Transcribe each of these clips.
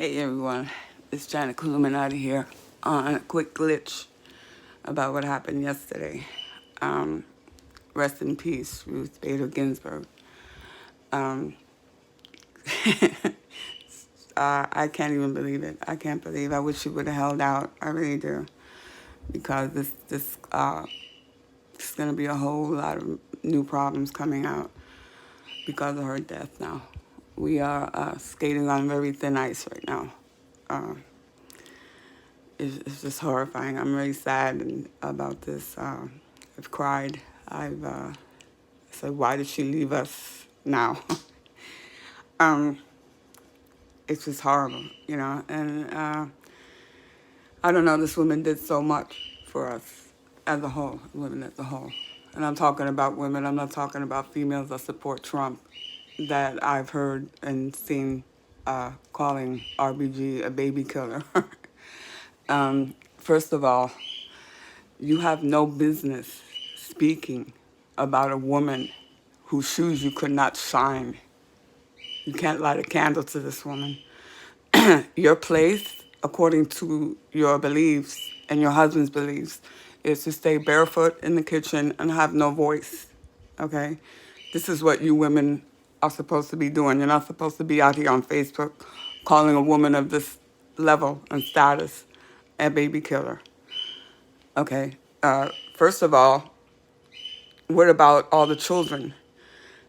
Hey everyone, it's Janet Illuminati here on a quick glitch about what happened yesterday. Rest in peace, Ruth Bader Ginsburg. Um, I can't even believe it. I can't believe. I wish she would have held out. I really do, because this is going to be a whole lot of new problems coming out because of her death. Now, we are skating on very thin ice right now. Uh, it's just horrifying. I'm really sad about this. I've cried. I've said, why did she leave us now? um, it's just horrible, you know. And I don't know, this woman did so much for us as a whole, women as a whole. And I'm talking about women. I'm not talking about females that support Trump that I've heard and seen calling RBG a baby killer. First of all, you have no business speaking about a woman whose shoes you could not shine. You can't light a candle to this woman. Your place, according to your beliefs and your husband's beliefs, is to stay barefoot in the kitchen and have no voice, okay? This is what you women are supposed to be doing. You're not supposed to be out here on Facebook calling a woman of this level and status a baby killer. Okay, first of all, what about all the children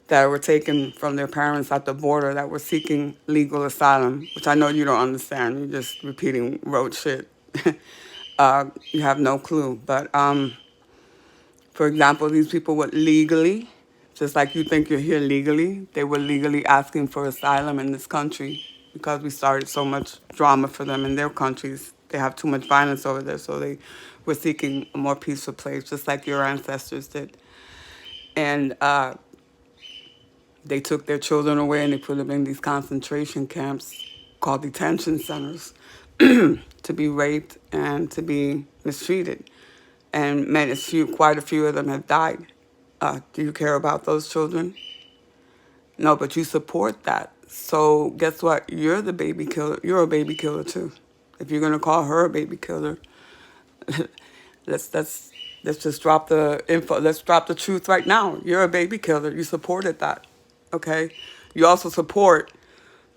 that were taken from their parents at the border that were seeking legal asylum, which I know you don't understand. You're just repeating road shit. You have no clue. But, for example, these people were legally, just like you think you're here legally, they were legally asking for asylum in this country because we started so much drama for them in their countries. They have too much violence over there, so they were seeking a more peaceful place, just like your ancestors did. And they took their children away and they put them in these concentration camps called detention centers to be raped and to be mistreated. And quite a few of them have died. Do you care about those children? No, but you support that. So guess what? You're the baby killer. You're a baby killer too. If you're gonna call her a baby killer, let's just drop the info. Let's drop the truth right now. You're a baby killer. You supported that. Okay? You also support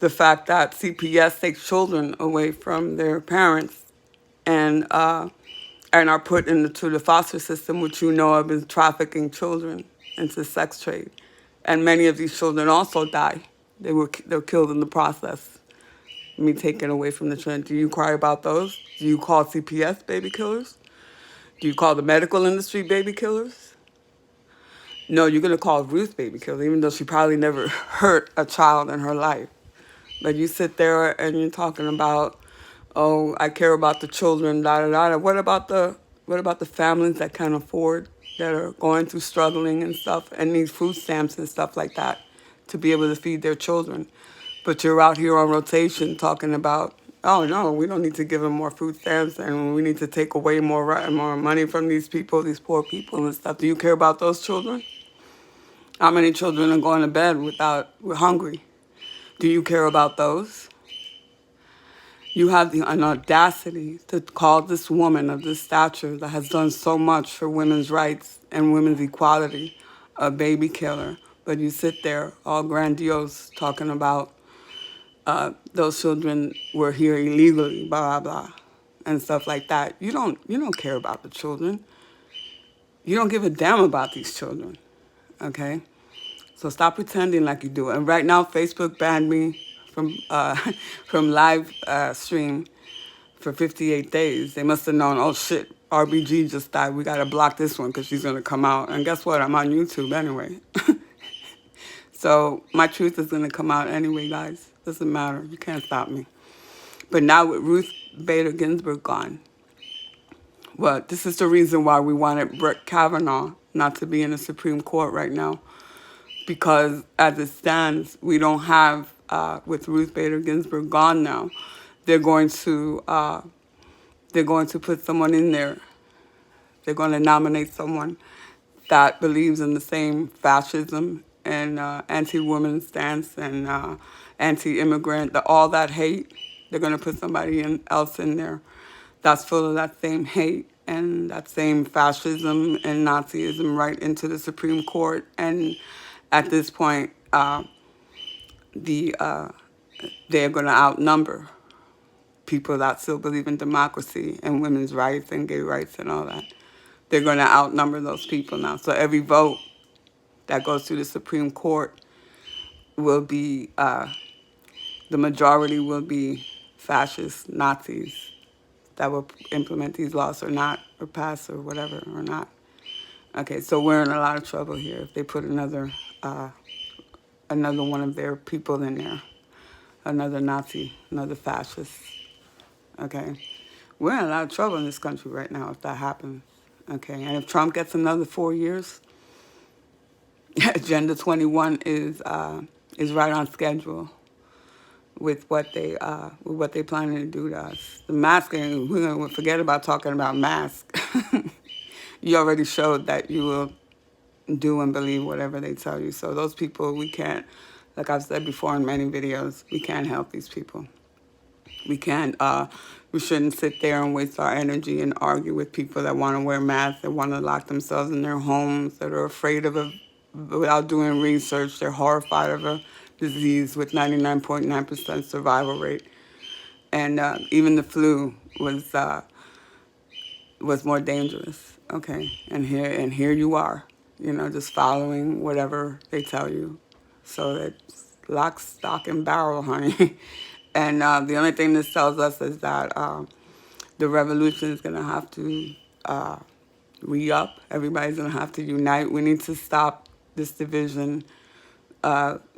the fact that CPS takes children away from their parents and are put into the foster system, which you know of is trafficking children into sex trade. And many of these children also die. They were killed in the process. Me taken away from the children. Do you cry about those? Do you call CPS baby killers? Do you call the medical industry baby killers? No, you're going to call Ruth baby killer, even though she probably never hurt a child in her life. But you sit there and you're talking about, oh, I care about the children, da da da. What about the families that can't afford, that are going through struggling and stuff, and need food stamps and stuff like that to be able to feed their children? But you're out here on rotation talking about, oh no, we don't need to give them more food stamps, and we need to take away more money from these people, these poor people and stuff. Do you care about those children? How many children are going to bed hungry? Do you care about those? You have an audacity to call this woman of this stature that has done so much for women's rights and women's equality a baby killer. But you sit there all grandiose talking about those children were here illegally, blah, blah, blah, and stuff like that. You don't care about the children. You don't give a damn about these children, okay? So stop pretending like you do. And right now, Facebook banned me from from live stream for 58 days. They must have known, oh shit, RBG just died. We got to block this one because she's going to come out. And guess what? I'm on YouTube anyway. So my truth is going to come out anyway, guys. Doesn't matter. You can't stop me. But now with Ruth Bader Ginsburg gone, well, this is the reason why we wanted Brett Kavanaugh not to be in the Supreme Court right now. Because as it stands, we don't have, with Ruth Bader Ginsburg gone now, they're going to put someone in there. They're going to nominate someone that believes in the same fascism and anti-woman stance and anti-immigrant, all that hate. They're going to put somebody else in there that's full of that same hate and that same fascism and Nazism right into the Supreme Court. And at this point, they're going to outnumber people that still believe in democracy and women's rights and gay rights and all that. They're going to outnumber those people now. So every vote that goes through the Supreme Court will be, the majority will be fascist Nazis that will implement these laws or not, or pass or whatever, or not. Okay, so we're in a lot of trouble here if they put another one of their people in there, another Nazi, another fascist. Okay, we're in a lot of trouble in this country right now if that happens. Okay, and if Trump gets another 4 years, Agenda 21 is right on schedule with what they planning to do to us. The masking, we're gonna forget about talking about masks. You already showed that you will do and believe whatever they tell you. So those people, we can't, like I've said before in many videos, we can't help these people. We can't, we shouldn't sit there and waste our energy and argue with people that want to wear masks, that want to lock themselves in their homes, that are afraid of without doing research, they're horrified of a disease with 99.9% survival rate. And even the flu was more dangerous, okay? And here you are, just following whatever they tell you. So it's lock, stock, and barrel, honey. And the only thing this tells us is that the revolution is going to have to re-up. Everybody's going to have to unite. We need to stop this division.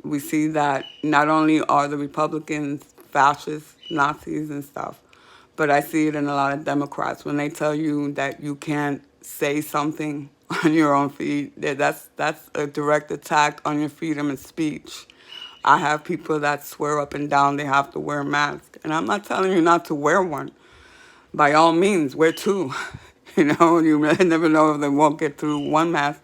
We see that not only are the Republicans fascists, Nazis and stuff, but I see it in a lot of Democrats. When they tell you that you can't say something on your own feed, that's a direct attack on your freedom of speech. I have people that swear up and down they have to wear a mask. And I'm not telling you not to wear one. By all means, wear two. You really never know if they won't get through one mask.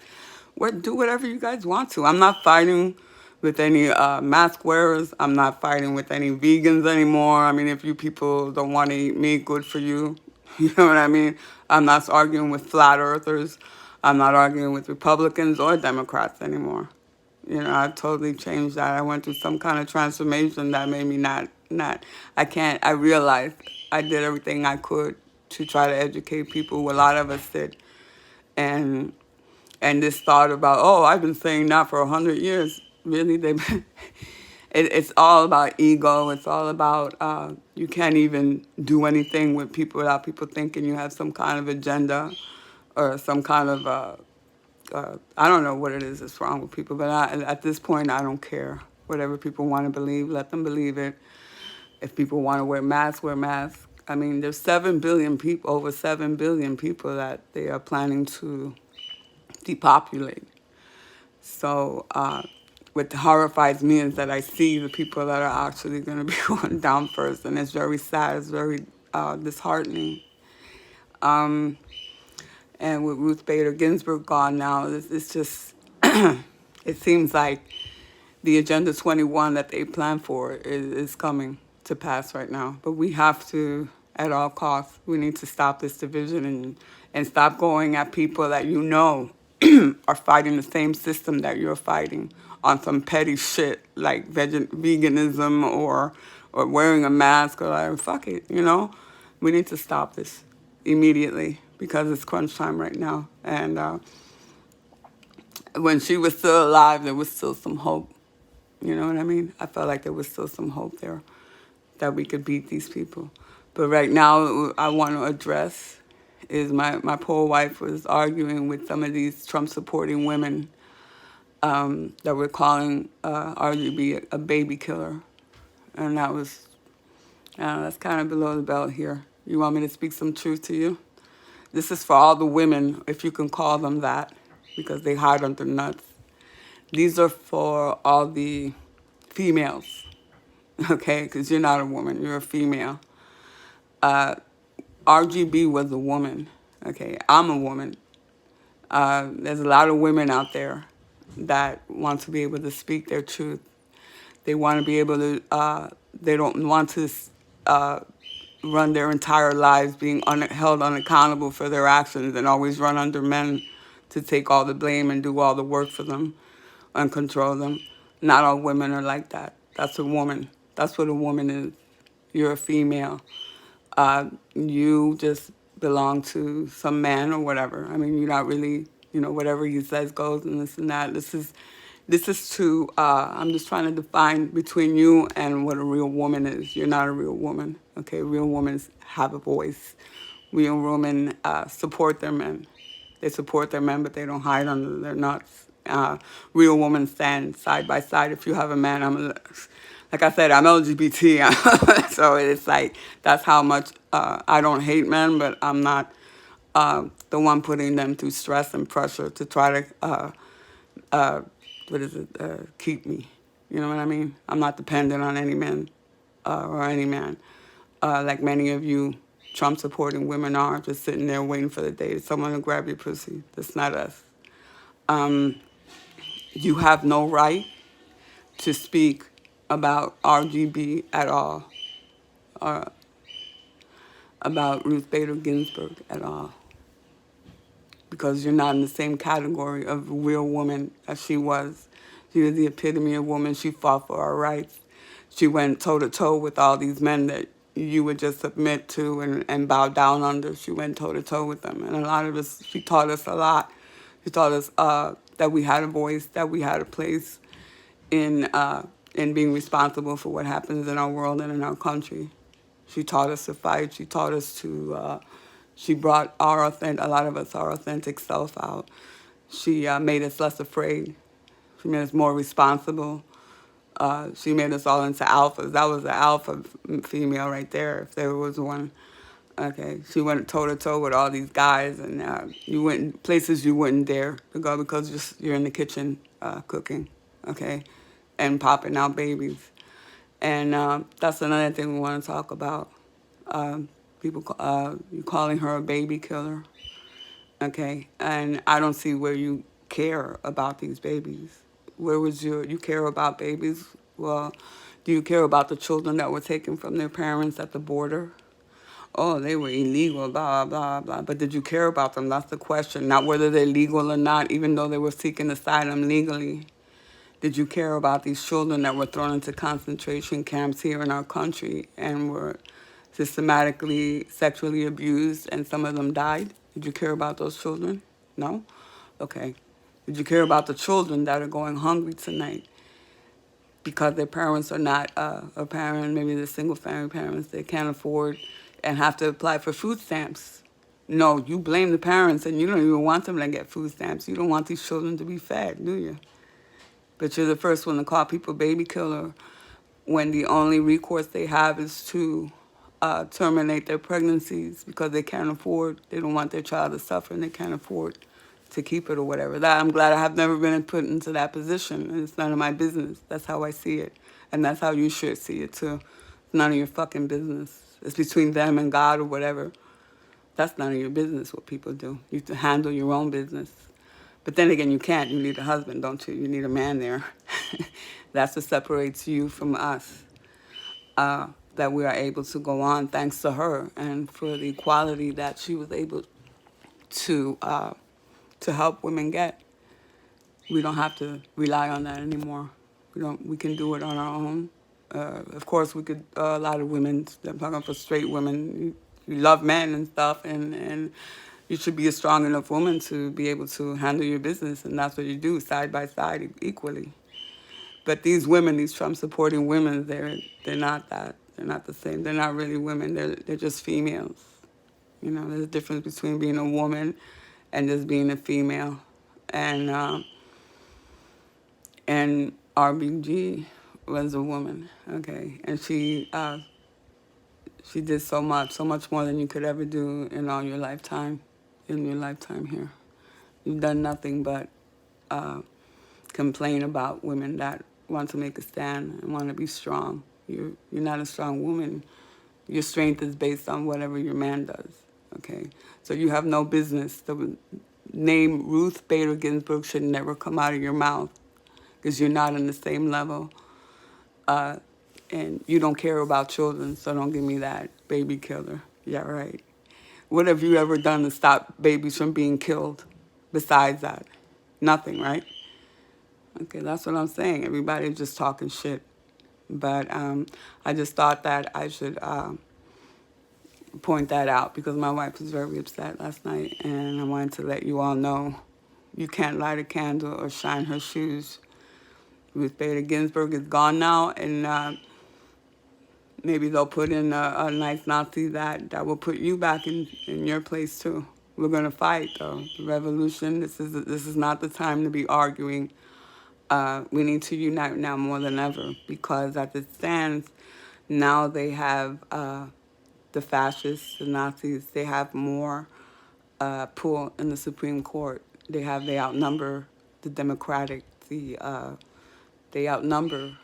Do whatever you guys want to. I'm not fighting with any mask wearers. I'm not fighting with any vegans anymore. I mean, if you people don't want to eat meat, good for you. You know what I mean? I'm not arguing with flat earthers. I'm not arguing with Republicans or Democrats anymore. I've totally changed that. I went through some kind of transformation that made me not, I realized I did everything I could to try to educate people. A lot of us did. And this thought about, oh, I've been saying that for 100 years. Really? It's all about ego. It's all about you can't even do anything with people without people thinking you have some kind of agenda or some kind of I don't know what it is that's wrong with people, but at this point, I don't care. Whatever people want to believe, let them believe it. If people want to wear masks, wear masks. I mean, there's 7 billion people, over 7 billion people that they are planning to depopulate. So what horrifies me is that I see the people that are actually going to be going down first, and it's very sad. It's very disheartening. And with Ruth Bader Ginsburg gone now, it's just, it seems like the Agenda 21 that they plan for is coming to pass right now. But we have to, at all costs, we need to stop this division and stop going at people that are fighting the same system that you're fighting on some petty shit like veganism or wearing a mask or like, fuck it, We need to stop this immediately because it's crunch time right now. And when she was still alive, there was still some hope. You know what I mean? I felt like there was still some hope there that we could beat these people. But right now, I want to address is my poor wife was arguing with some of these Trump-supporting women that were calling RGB a baby killer. And that's kind of below the belt here. You want me to speak some truth to you? This is for all the women, if you can call them that, because they hide under nuts. These are for all the females, okay? Because you're not a woman, you're a female. RGB was a woman, okay? I'm a woman. There's a lot of women out there that want to be able to speak their truth. They want to be able to, they don't want to run their entire lives being held unaccountable for their actions and always run under men to take all the blame and do all the work for them and control them. Not all women are like that. That's a woman. That's what a woman is. You're a female. You just belong to some man or whatever. I mean, you're not really, whatever he says goes and this and that. This is to, I'm just trying to define between you and what a real woman is. You're not a real woman, okay? Real women have a voice. Real women support their men. They support their men, but they don't hide under their nuts. Real women stand side by side. If you have a man, like I said, I'm LGBT, so it's like that's how much I don't hate men, but I'm not the one putting them through stress and pressure to try to keep me. You know what I mean? I'm not dependent on any men or any man. Like many of you Trump-supporting women are, just sitting there waiting for the day someone to grab your pussy. That's not us. You have no right to speak about RGB at all, or about Ruth Bader Ginsburg at all, because you're not in the same category of real woman as she was. She was the epitome of woman. She fought for our rights. She went toe-to-toe with all these men that you would just submit to and bow down under. She went toe-to-toe with them. And a lot of us, she taught us a lot. She taught us that we had a voice, that we had a place in being responsible for what happens in our world and in our country. She taught us to fight. She taught us to, she brought a lot of us, our authentic self out. She made us less afraid. She made us more responsible. She made us all into alphas. That was the alpha female right there, if there was one. Okay, she went toe-to-toe with all these guys, and you went places you wouldn't dare to go because you're in the kitchen cooking, okay, and popping out babies. And that's another thing we want to talk about. People you calling her a baby killer, okay? And I don't see where you care about these babies. Where was you care about babies? Well, do you care about the children that were taken from their parents at the border? Oh, they were illegal, blah, blah, blah. But did you care about them? That's the question. Not whether they're legal or not, even though they were seeking asylum legally. Did you care about these children that were thrown into concentration camps here in our country and were systematically sexually abused and some of them died? Did you care about those children? No? Okay. Did you care about the children that are going hungry tonight because their parents are not a parent, maybe they're single family parents, they can't afford and have to apply for food stamps? No, you blame the parents and you don't even want them to get food stamps. You don't want these children to be fed, do you? But you're the first one to call people baby killer when the only recourse they have is to terminate their pregnancies because they don't want their child to suffer and they can't afford to keep it or whatever. That I'm glad I have never been put into that position, and it's none of my business. That's how I see it, and that's how you should see it too. It's none of your fucking business. It's between them and God or whatever. That's none of your business what people do. You have to handle your own business. But then again, you can't. You need a husband, don't you? You need a man there. That's what separates you from us. That we are able to go on thanks to her and for the equality that she was able to help women get. We don't have to rely on that anymore. We can do it on our own. Of course, we could. A lot of women. I'm talking for straight women. You love men and stuff, and you should be a strong enough woman to be able to handle your business, and that's what you do, side by side, equally. But these women, these Trump-supporting women, they're not that. They're not the same. They're not really women. They're just females. You know, there's a difference between being a woman and just being a female. And RBG was a woman, okay, and she did so much more than you could ever do in all your lifetime, here. You've done nothing but complain about women that want to make a stand and want to be strong. You're not a strong woman. Your strength is based on whatever your man does, okay? So you have no business. The name Ruth Bader Ginsburg should never come out of your mouth because you're not on the same level And you don't care about children, so don't give me that baby killer. Yeah, right. What have you ever done to stop babies from being killed besides that? Nothing, right? Okay, that's what I'm saying. Everybody's just talking shit. But I just thought that I should point that out because my wife was very upset last night, and I wanted to let you all know you can't light a candle or shine her shoes. Ruth Bader Ginsburg is gone now, and maybe they'll put in a nice Nazi that will put you back in your place too. We're gonna fight though. The revolution. This is not the time to be arguing. We need to unite now more than ever because as it stands, now they have the fascists, the Nazis. They have more pull in the Supreme Court. They outnumber the Democratic. They outnumber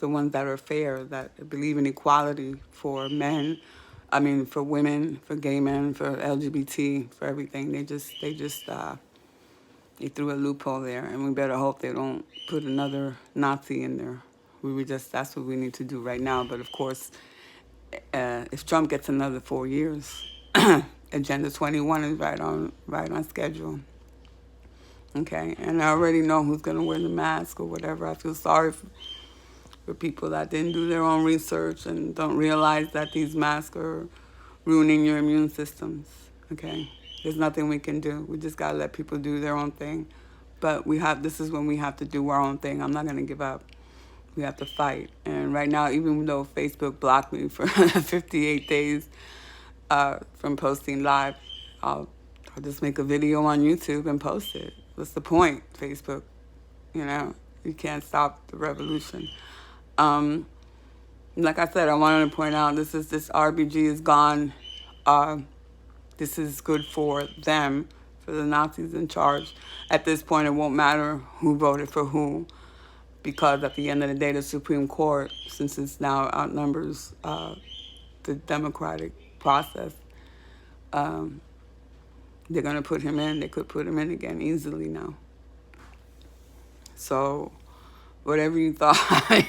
the ones that are fair, that believe in equality for men, for women, for gay men, for LGBT, for everything. They threw a loophole there, and we better hope they don't put another Nazi in there. That's what we need to do right now. But of course, if Trump gets another 4 years, Agenda 21 is right on schedule. Okay, and I already know who's going to wear the mask or whatever. I feel sorry for people that didn't do their own research and don't realize that these masks are ruining your immune systems. Okay, there's nothing we can do. We just got to let people do their own thing. But this is when we have to do our own thing. I'm not going to give up. We have to fight. And right now, even though Facebook blocked me for 58 days from posting live, I'll just make a video on YouTube and post it. What's the point, Facebook? You can't stop the revolution. Like I said, I wanted to point out this RBG is gone. This is good for them, for the Nazis in charge. At this point, it won't matter who voted for who, because at the end of the day, the Supreme Court, since it's now outnumbers the democratic process, they're going to put him in. They could put him in again easily now. So whatever you thought,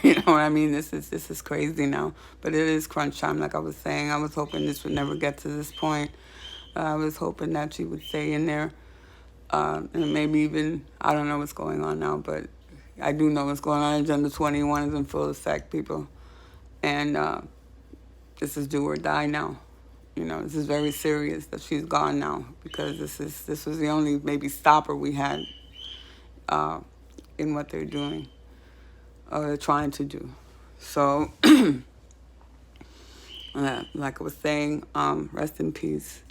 you know what I mean? This is crazy now. But it is crunch time, like I was saying. I was hoping this would never get to this point. I was hoping that she would stay in there. And maybe even, I don't know what's going on now, but I do know what's going on. Agenda 21 is in full effect, people. And this is do or die now. This is very serious that she's gone now, because this was the only maybe stopper we had in what they're doing or they're trying to do. So, like I was saying, rest in peace,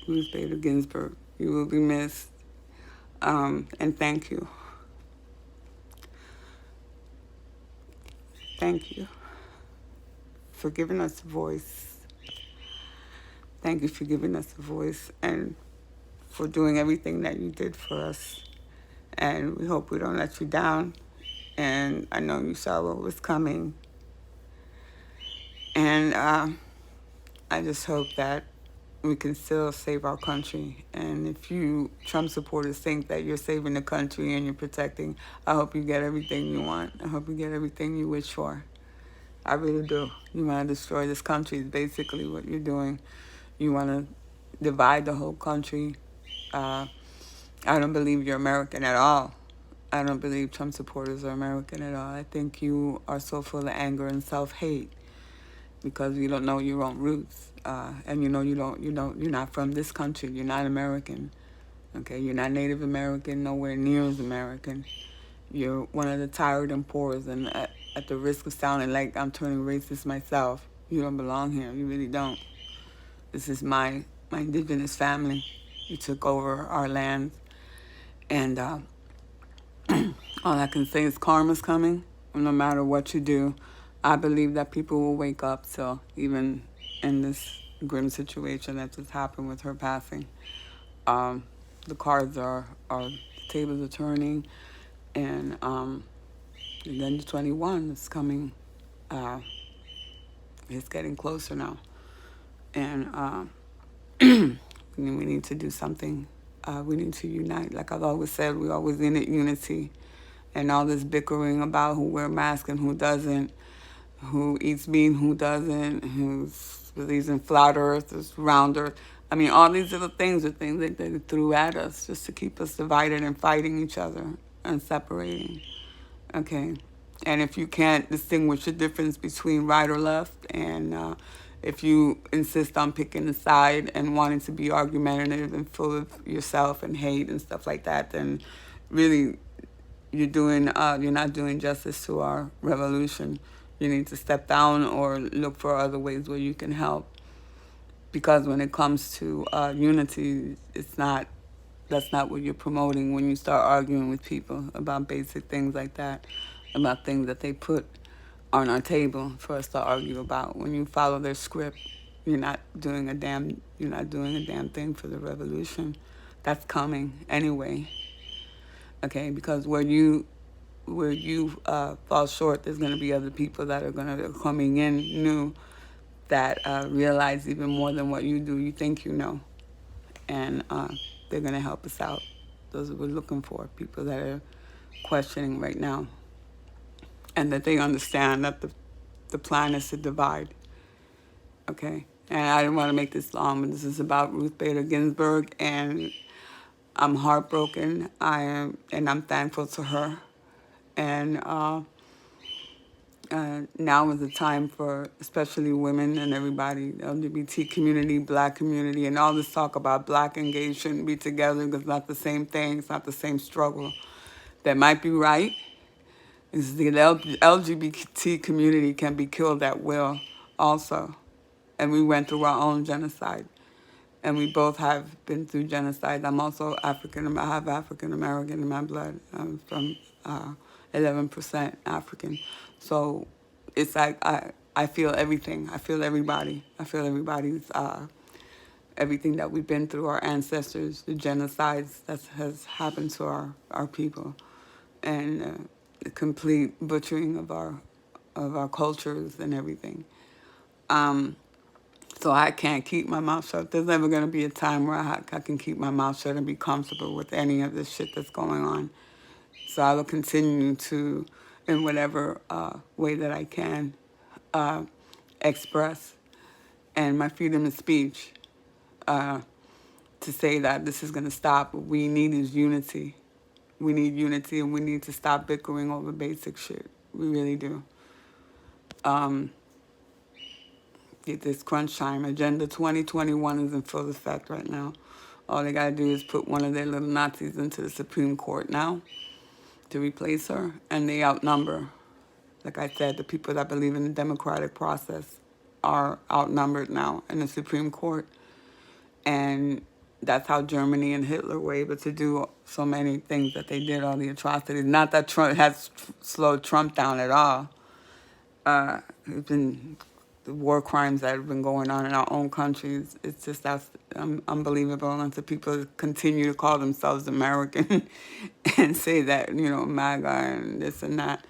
Ruth Bader Ginsburg. You will be missed, and thank you. Thank you for giving us a voice. Thank you for giving us a voice and for doing everything that you did for us. And we hope we don't let you down. And I know you saw what was coming. And I just hope that we can still save our country. And if you Trump supporters think that you're saving the country and you're protecting, I hope you get everything you want. I hope you get everything you wish for. I really do. You want to destroy this country is basically what you're doing. You want to divide the whole country. I don't believe you're American at all. I don't believe Trump supporters are American at all. I think you are so full of anger and self-hate because you don't know your own roots, and you're not from this country. You're not American. Okay, you're not Native American, nowhere near as American. You're one of the tired and poor, and at the risk of sounding like I'm turning racist myself, you don't belong here. You really don't. This is my indigenous family. You took over our land, and all I can say is karma's coming. No matter what you do, I believe that people will wake up. So even in this grim situation that just happened with her passing, the cards the tables are turning, and then 21 is coming. It's getting closer now, and we need to do something. We need to unite. Like I've always said, we always need unity, and all this bickering about who wear masks and who doesn't. who eats meat, who doesn't, who believes in flat earth, is round earth. I mean, all these little things are things that they threw at us just to keep us divided and fighting each other and separating. Okay. And if you can't distinguish the difference between right or left, and if you insist on picking a side and wanting to be argumentative and full of yourself and hate and stuff like that, then really you're not doing justice to our revolution. You need to step down or look for other ways where you can help. Because when it comes to unity, that's not what you're promoting when you start arguing with people about basic things like that, about things that they put on our table for us to argue about. When you follow their script, you're not doing a damn thing for the revolution. That's coming anyway. Okay, because where you fall short, there's going to be other people that are going to be coming in new that realize even more than what you do. You think you know, and they're going to help us out. Those are what we're looking for, people that are questioning right now, and that they understand that the plan is to divide. Okay, and I didn't want to make this long, but this is about Ruth Bader Ginsburg, and I'm heartbroken. And I'm thankful to her. And now is the time for especially women and everybody, the LGBT community, black community, and all this talk about black and gay shouldn't be together because it's not the same thing, it's not the same struggle. That might be right. Is the LGBT community can be killed at will also. And we went through our own genocide. And we both have been through genocide. I'm also African. I have African American in my blood. I'm from 11% African. So it's like I feel everything. I feel everybody. I feel everybody's everything that we've been through, our ancestors, the genocides that has happened to our people, and the complete butchering of our cultures and everything. So I can't keep my mouth shut. There's never going to be a time where I can keep my mouth shut and be comfortable with any of this shit that's going on. So I will continue to, in whatever way that I can, express, and my freedom of speech, to say that this is going to stop. What we need is unity. We need unity, and we need to stop bickering over basic shit. We really do. Get this crunch time. Agenda 2021 is in full effect right now. All they got to do is put one of their little Nazis into the Supreme Court now to replace her, and they outnumber. Like I said, the people that believe in the democratic process are outnumbered now in the Supreme Court. And that's how Germany and Hitler were able to do so many things that they did, all the atrocities. Not that Trump has slowed Trump down at all. It's been the war crimes that have been going on in our own countries. It's just that's unbelievable. And so people continue to call themselves American and say that, MAGA and this and that.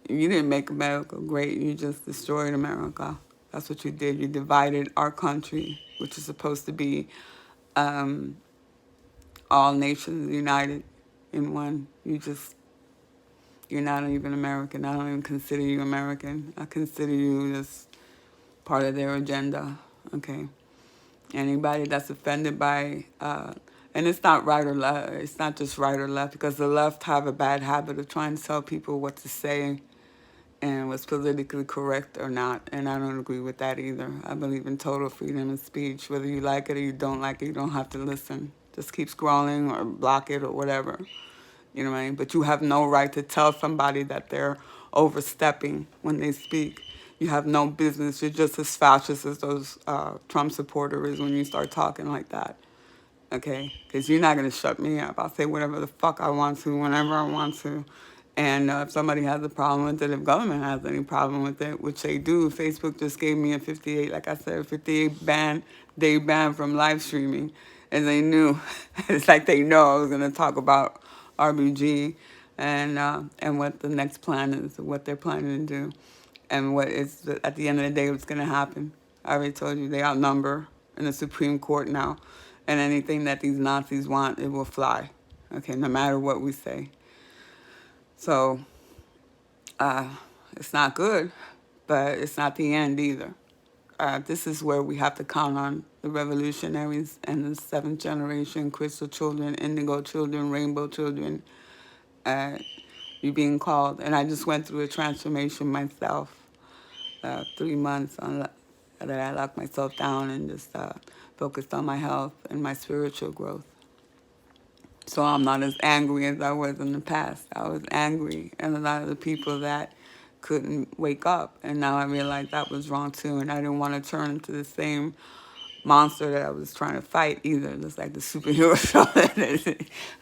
You didn't make America great. You just destroyed America. That's what you did. You divided our country, which is supposed to be all nations united in one. You're not even American. I don't even consider you American. I consider you just part of their agenda, okay? Anybody that's offended by, and it's not right or left, it's not just right or left, because the left have a bad habit of trying to tell people what to say and what's politically correct or not, and I don't agree with that either. I believe in total freedom of speech. Whether you like it or you don't like it, you don't have to listen. Just keep scrolling or block it or whatever. You know what I mean? But you have no right to tell somebody that they're overstepping when they speak. You have no business. You're just as fascist as those Trump supporters when you start talking like that. Okay? Because you're not going to shut me up. I'll say whatever the fuck I want to, whenever I want to. And if somebody has a problem with it, if government has any problem with it, which they do, Facebook just gave me a 58, like I said, a 58-day ban from live streaming. And they knew, it's like they know I was going to talk about RBG and what the next plan is, what they're planning to do, and what is, at the end of the day, what's going to happen. I already told you, they outnumber in the Supreme Court now. And anything that these Nazis want, it will fly. Okay, no matter what we say. So, it's not good, but it's not the end either. This is where we have to count on the revolutionaries and the seventh generation, crystal children, indigo children, rainbow children, uh, you being called. And I just went through a transformation myself, 3 months that I locked myself down and just focused on my health and my spiritual growth. So I'm not as angry as I was in the past. I was angry at a lot of the people that couldn't wake up. And now I realize that was wrong too. And I didn't want to turn into the same monster that I was trying to fight either. Just like the superhero show.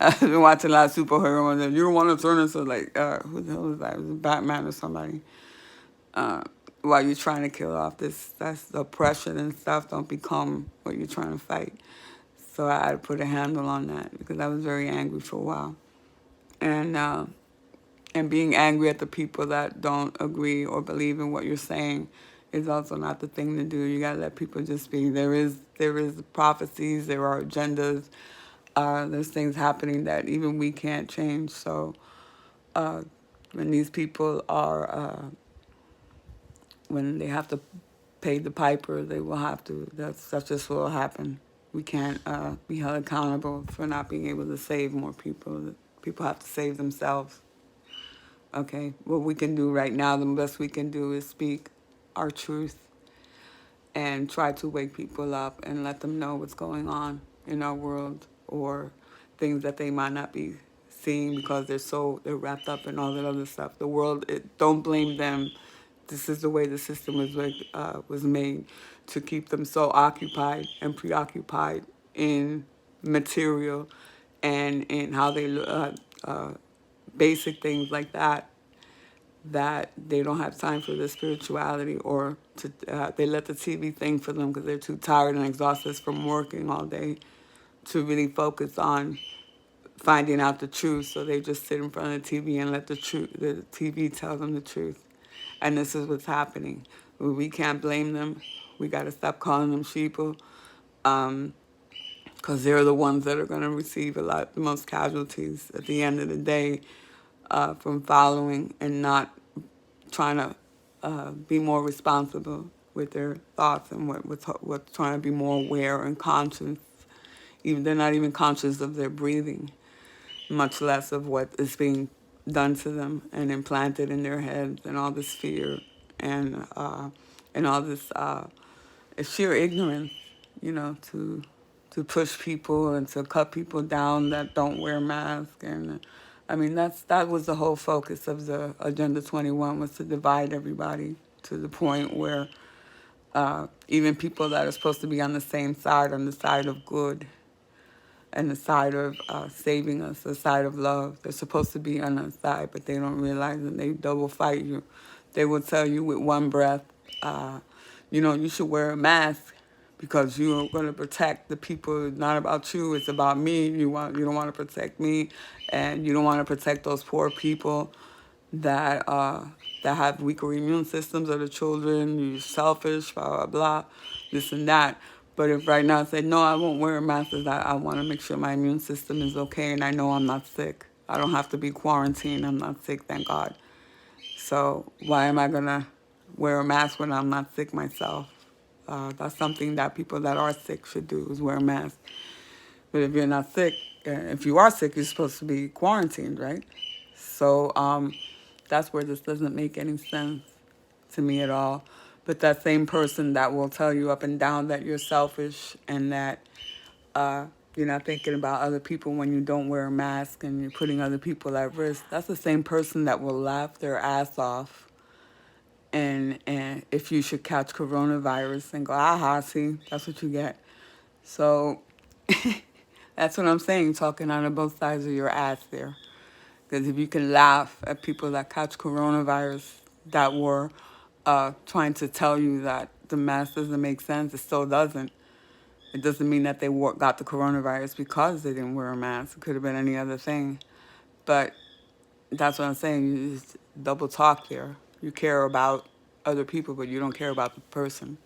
I've been watching a lot of superhero ones. You don't want to turn into like, who the hell was that? It was Batman or somebody. While you're trying to kill off that's the oppression and stuff. Don't become what you're trying to fight. So I had to put a handle on that because I was very angry for a while. And being angry at the people that don't agree or believe in what you're saying is also not the thing to do. You gotta let people just be. There is prophecies, there are agendas, there's things happening that even we can't change. So when these people are, when they have to pay the piper, they will have to. That's just what will happen. We can't be held accountable for not being able to save more people. People have to save themselves. Okay, what we can do right now, the best we can do is speak our truth and try to wake people up and let them know what's going on in our world or things that they might not be seeing because they're wrapped up in all that other stuff. The world, don't blame them. This is the way the system was made to keep them so occupied and preoccupied in material and in how they basic things like that they don't have time for the spirituality or they let the TV thing for them because they're too tired and exhausted from working all day to really focus on finding out the truth. So they just sit in front of the TV and let the TV tell them the truth. And this is what's happening. We can't blame them. We got to stop calling them sheeple because they're the ones that are going to receive the most casualties at the end of the day from following and not trying to be more responsible with their thoughts and what's trying to be more aware and conscious. Even they're not even conscious of their breathing, much less of what is being done to them and implanted in their heads, and all this fear and all this sheer ignorance, to push people and to cut people down that don't wear masks. And I mean, that was the whole focus of the Agenda 21, was to divide everybody to the point where even people that are supposed to be on the same side, on the side of good and the side of saving us, the side of love, they're supposed to be on our side, but they don't realize it. They double fight you. They will tell you with one breath, you should wear a mask because you're going to protect the people. It's not about you, it's about me. You don't want to protect me, and you don't want to protect those poor people that have weaker immune systems, or the children. You're selfish, blah blah blah, this and that. But if right now I say no, I won't wear a mask, because I want to make sure my immune system is okay, and I know I'm not sick. I don't have to be quarantined. I'm not sick, thank God. So why am I gonna wear a mask when I'm not sick myself? That's something that people that are sick should do, is wear a mask. But if you're not sick, if you are sick, you're supposed to be quarantined, right? So that's where this doesn't make any sense to me at all. But that same person that will tell you up and down that you're selfish and that you're not thinking about other people when you don't wear a mask and you're putting other people at risk, that's the same person that will laugh their ass off and if you should catch coronavirus and go, aha, see, that's what you get. So that's what I'm saying, talking out of both sides of your ass there. Because if you can laugh at people that catch coronavirus that were trying to tell you that the mask doesn't make sense, it still doesn't. It doesn't mean that they got the coronavirus because they didn't wear a mask. It could have been any other thing. But that's what I'm saying. You just double talk there. You care about other people, but you don't care about the person.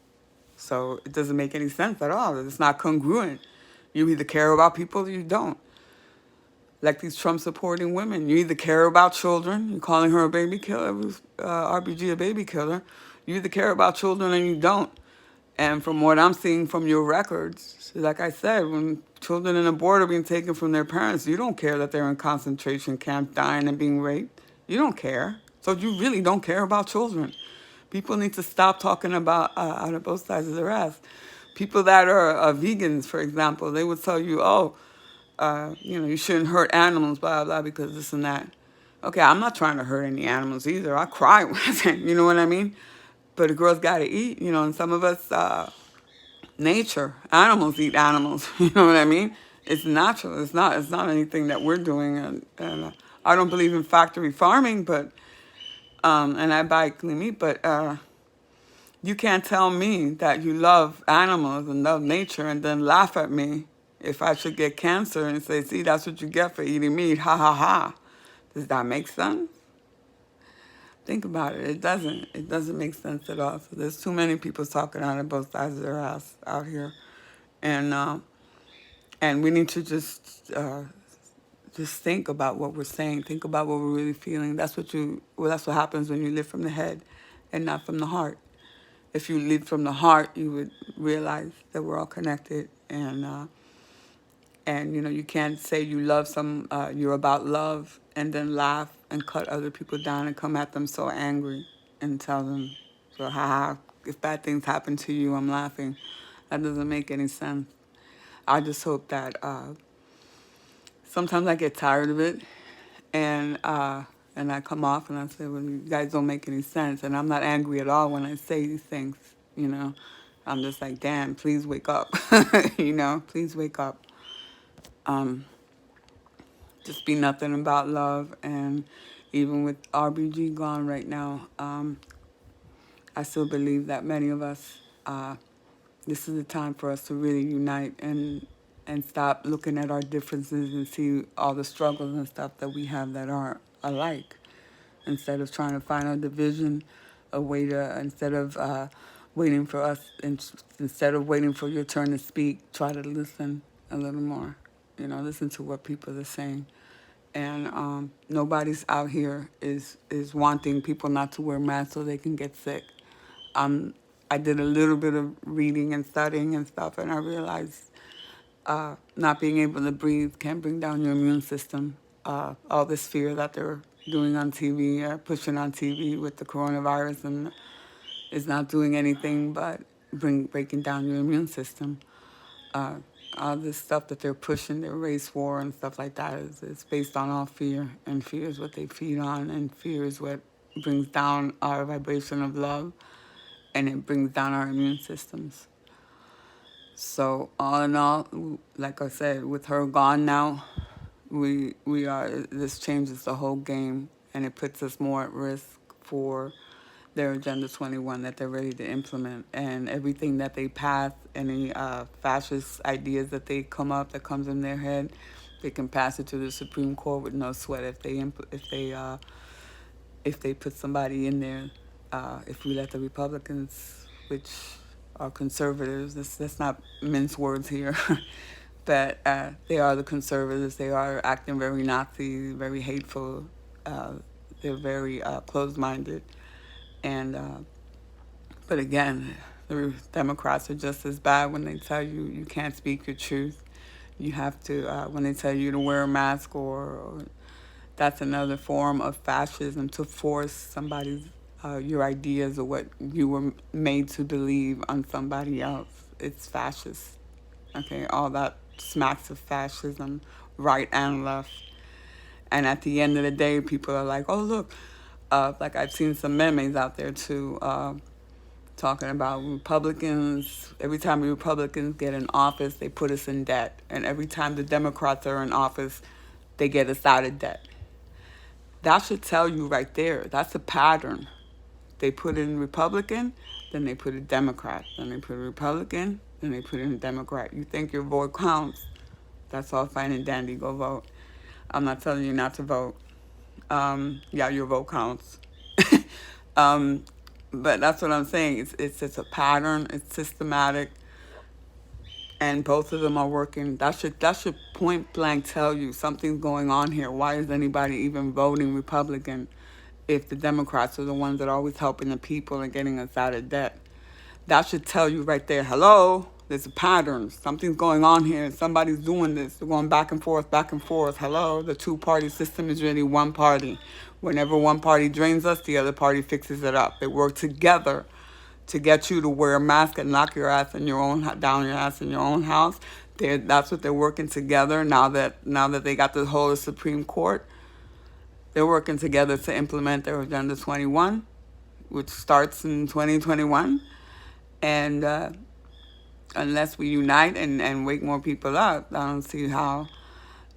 So it doesn't make any sense at all. It's not congruent. You either care about people or you don't. Like these Trump-supporting women. You either care about children. You're calling her a baby killer. RBG a baby killer. You either care about children or you don't. And from what I'm seeing from your records, like I said, when children in a border are being taken from their parents, you don't care that they're in concentration camps dying and being raped. You don't care. So you really don't care about children. People need to stop talking about out of both sides of their ass. People that are vegans, for example, they would tell you, oh, you shouldn't hurt animals, blah, blah, because this and that. Okay, I'm not trying to hurt any animals either. I cry when I say, you know what I mean? But a girl's got to eat, and some of us, nature, animals eat animals, you know what I mean? It's natural. It's not anything that we're doing. And I don't believe in factory farming, but, and I buy clean meat, but you can't tell me that you love animals and love nature and then laugh at me if I should get cancer and say, see, that's what you get for eating meat, ha ha ha. Does that make sense? Think about it. It doesn't. It doesn't make sense at all. So there's too many people talking out of both sides of their ass out here, and we need to just think about what we're saying. Think about what we're really feeling. That's what happens when you live from the head, and not from the heart. If you live from the heart, you would realize that we're all connected, and you can't say you love you're about love, and then laugh and cut other people down and come at them so angry and tell them, so if bad things happen to you, I'm laughing. That doesn't make any sense. I just hope that sometimes I get tired of it, and I come off and I say, well, you guys don't make any sense, and I'm not angry at all when I say these things. I'm just like, damn, please wake up. Please wake up. Just be nothing about love. And even with RBG gone right now, I still believe that many of us, this is the time for us to really unite and stop looking at our differences and see all the struggles and stuff that we have that aren't alike. Instead of trying to find a division, instead of waiting for us, instead of waiting for your turn to speak, try to listen a little more. Listen to what people are saying. And nobody's out here is wanting people not to wear masks so they can get sick. I did a little bit of reading and studying and stuff, and I realized not being able to breathe can bring down your immune system. All this fear that they're doing on TV, pushing on TV with the coronavirus, and is not doing anything but breaking down your immune system. All this stuff that they're pushing, their race war and stuff like that, is based on all fear, and fear is what they feed on, and fear is what brings down our vibration of love, and it brings down our immune systems. So all in all, like I said, with her gone now, this changes the whole game, and it puts us more at risk for their Agenda 21 that they're ready to implement. And everything that they pass, any fascist ideas that they that comes in their head, they can pass it to the Supreme Court with no sweat if they put somebody in there. If we let the Republicans, which are conservatives, let's not mince words here, but they are the conservatives. They are acting very Nazi, very hateful. They're very closed-minded. And but again, the Democrats are just as bad when they tell you can't speak your truth. You have to, when they tell you to wear a mask, or that's another form of fascism, to force somebody's, your ideas or what you were made to believe on somebody else. It's fascist. Okay, all that smacks of fascism, right and left. And at the end of the day, people are like, oh, look, like I've seen some memes out there too, talking about Republicans. Every time the Republicans get in office, they put us in debt. And every time the Democrats are in office, they get us out of debt. That should tell you right there. That's a pattern. They put in Republican, then they put a Democrat. Then they put a Republican, then they put in a Democrat. You think your vote counts? That's all fine and dandy. Go vote. I'm not telling you not to vote. Yeah, your vote counts. But that's what I'm saying. It's a pattern. It's systematic, and both of them are working. That should point blank tell you something's going on here. Why is anybody even voting Republican? if the Democrats are the ones that are always helping the people and getting us out of debt. That should tell you right there, hello, there's a pattern. Something's going on here. Somebody's doing this. They're going back and forth, back and forth. Hello, the two-party system is really one party. Whenever one party drains us, the other party fixes it up. They work together to get you to wear a mask and lock your ass in your own down your ass in your own house. That's what they're working together now that they got the whole of Supreme Court. They're working together to implement their Agenda 21, which starts in 2021. And unless we unite and wake more people up, I don't see how,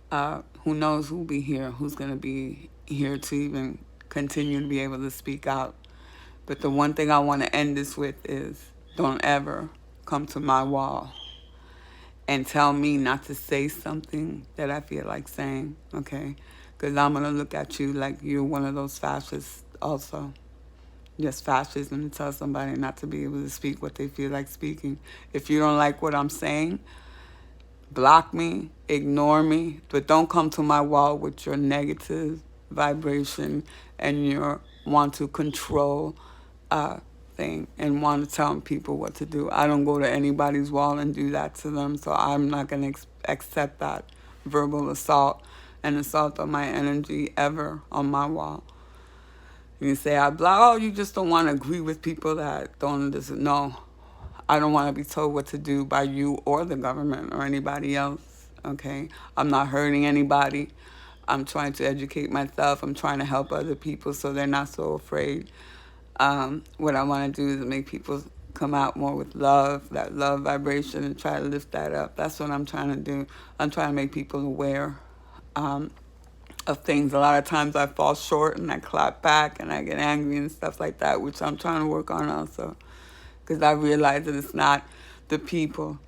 who knows who'll be here, who's going to be here to even continue to be able to speak out. But the one thing I want to end this with is don't ever come to my wall and tell me not to say something that I feel like saying, okay? Because I'm going to look at you like you're one of those fascists also. Just fascism to tell somebody not to be able to speak what they feel like speaking. If you don't like what I'm saying, block me, ignore me, but don't come to my wall with your negative vibration and your want to control thing and want to tell people what to do. I don't go to anybody's wall and do that to them, so I'm not going to accept that verbal assault and assault on my energy ever on my wall. You say, oh, you just don't want to agree with people that don't understand. No, I don't want to be told what to do by you or the government or anybody else, okay? I'm not hurting anybody. I'm trying to educate myself. I'm trying to help other people so they're not so afraid. What I want to do is make people come out more with love, that love vibration, and try to lift that up. That's what I'm trying to do. I'm trying to make people aware of things. A lot of times I fall short and I clap back and I get angry and stuff like that, which I'm trying to work on also. Because I realize that it's not the people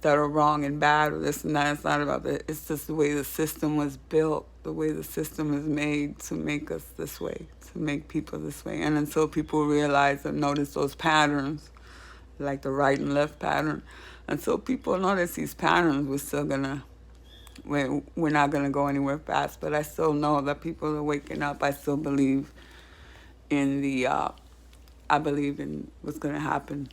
that are wrong and bad or this and that. It's not about that. It's just the way the system was built, the way the system is made to make us this way, to make people this way. And until people realize and notice those patterns, like the right and left pattern, until people notice these patterns, we're not going to go anywhere fast. But I still know that people are waking up. I still believe in I believe in what's going to happen.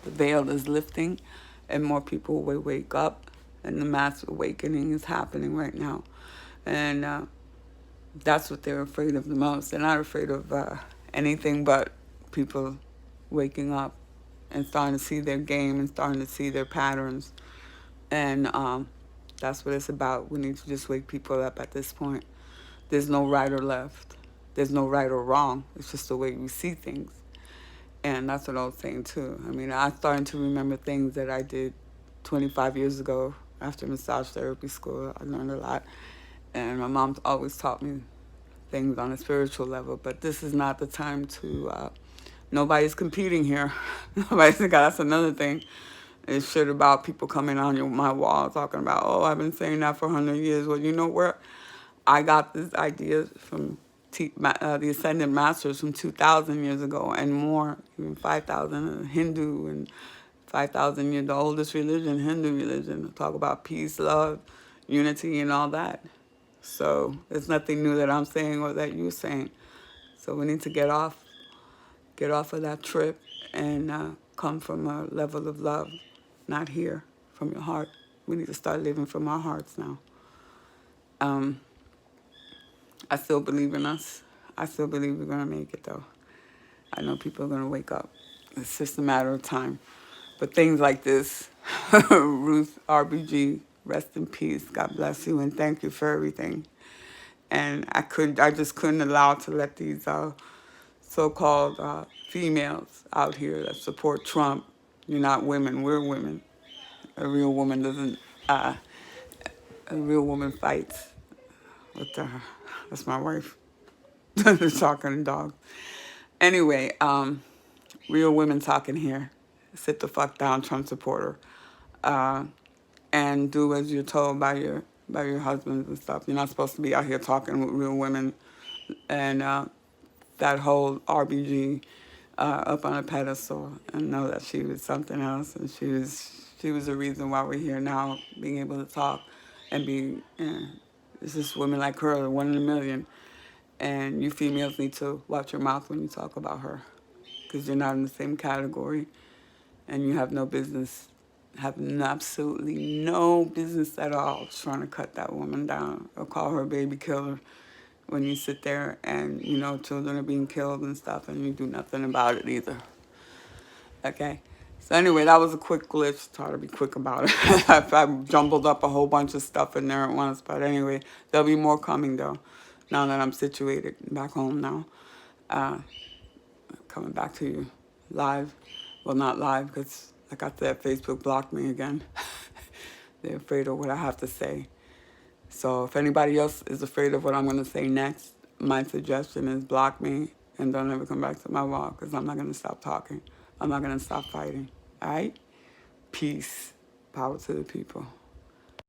The veil is lifting and more people will wake up, and the mass awakening is happening right now. And that's what they're afraid of the most. They're not afraid of anything but people waking up and starting to see their game and starting to see their patterns. And that's what it's about. We need to just wake people up at this point. There's no right or left. There's no right or wrong. It's just the way we see things. And that's what I was saying, too. I mean, I'm starting to remember things that I did 25 years ago after massage therapy school. I learned a lot. And my mom always taught me things on a spiritual level. But this is not the time to... nobody's competing here. That's another thing. It's shit about people coming on my wall talking about, oh, I've been saying that for 100 years. Well, you know where I got this idea from the Ascended Masters from 2,000 years ago and more, even 5,000, Hindu and 5,000 years, the oldest religion, Hindu religion, talk about peace, love, unity, and all that. So there's nothing new that I'm saying or that you're saying. So we need to get off of that trip and come from a level of love, not here, from your heart. We need to start living from our hearts now. I still believe in us. I still believe we're going to make it, though. I know people are going to wake up. It's just a matter of time. But things like this, Ruth RBG, rest in peace. God bless you, and thank you for everything. And I just couldn't allow to let these so-called females out here that support Trump. You're not women. We're women. A real woman doesn't. A real woman fights. That's my wife. Talking dog. Anyway, real women talking here. Sit the fuck down, Trump supporter, and do as you're told by your husbands and stuff. You're not supposed to be out here talking with real women, and that whole RBG up on a pedestal, and know that she was something else, and she was the reason why we're here now, being able to talk and be. It's just women like her, one in a million. And you females need to watch your mouth when you talk about her, because you're not in the same category, and you have no business, absolutely no business at all trying to cut that woman down or call her a baby killer when you sit there and, you know, children are being killed and stuff and you do nothing about it either. Okay? So anyway, that was a quick glitch. Try to be quick about it. I jumbled up a whole bunch of stuff in there at once. But anyway, there'll be more coming, though, now that I'm situated back home now. Uh, Coming back to you live. Well, not live, because, like I said, Facebook blocked me again. They're afraid of what I have to say. So if anybody else is afraid of what I'm going to say next, my suggestion is block me and don't ever come back to my wall, because I'm not going to stop talking. I'm not going to stop fighting. All right? Peace. Power to the people.